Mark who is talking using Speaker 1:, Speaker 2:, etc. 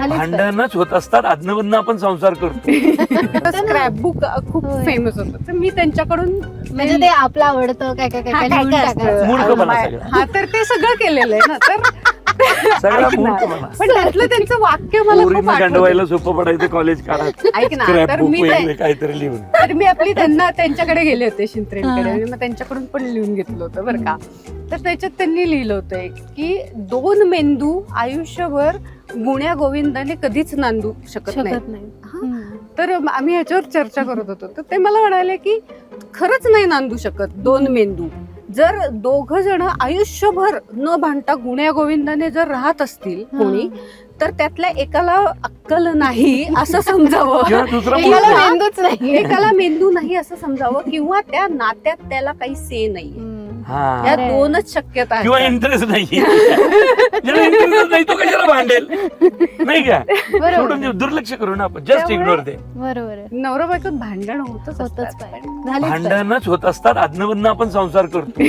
Speaker 1: भांडणच होत असतात, अधनमधनं आपण संसार करतो.
Speaker 2: स्क्रॅप बुक खूप फेमस होतं, तर मी त्यांच्याकडून
Speaker 3: म्हणजे ते आपलं आवडतं काय काय काय काय लिहून टाकायचं.
Speaker 1: मूर्खपणा सगळा.
Speaker 2: हा, तर ते सगळं केलेलं आहे ना, तर
Speaker 1: सगळा
Speaker 2: ऐक ना.
Speaker 1: मूर्खपणा.
Speaker 2: पण त्यातलं त्यांचं वाक्य मला खूप
Speaker 1: पोरींना
Speaker 2: आठवतं.
Speaker 1: गंडवायला सोपं पडायचं कॉलेज काढात,
Speaker 2: ऐक ना,
Speaker 1: स्क्रॅप
Speaker 2: तर
Speaker 1: बुक
Speaker 2: मी
Speaker 1: वगैरे काहीतरी लिहून.
Speaker 2: तर मी आपली त्यांच्याकडे गेले होते शिंत्रेंकडे, आणि मग त्यांच्याकडून पण लिहून घेतलं होतं बरं का. तर त्याच्यात त्यांनी लिहिलं होतं की 2 मेंदू आयुष्यभर गुण्या गोविंदाने कधीच नांदू शकत नाही. तर आम्ही ह्याच्यावर चर्चा करत होतो, तर ते मला म्हणाले की खरंच नाही नांदू शकत 2 मेंदू. जर 2 जण आयुष्यभर न भांडता गुण्या गोविंदाने जर राहत असतील कोणी, तर त्यातल्या एकाला अक्कल नाही असं समजावं,
Speaker 1: किंवा दुसरा
Speaker 3: एकाला
Speaker 1: मूर्ख.
Speaker 3: मेंदूच नाही.
Speaker 2: एकाला मेंदू नाही असं समजावं, किंवा त्या नात्यात त्याला काही से नाहीये.
Speaker 1: हा.
Speaker 2: या
Speaker 3: अरे.
Speaker 2: 2च शक्यता
Speaker 1: किंवा
Speaker 2: आहेत.
Speaker 1: इंटरेस्ट नाही. ज्याला इंटरेस्ट नाही तो कशाला भांडेल, नाही का?
Speaker 3: बरोबर
Speaker 1: सोडून देऊ, दुर्लक्ष करू ना आपण, जस्ट
Speaker 2: त्यामुळे-
Speaker 1: इग्नोर ते.
Speaker 3: बरोबर आहे.
Speaker 2: नवरा बायकोत भांडण होतच
Speaker 3: होतच
Speaker 2: असतात.
Speaker 3: पाहिजे. झालीच पाहिजे.
Speaker 1: भांडणच होत असतात, अधनमधनं आपण संसार करतो.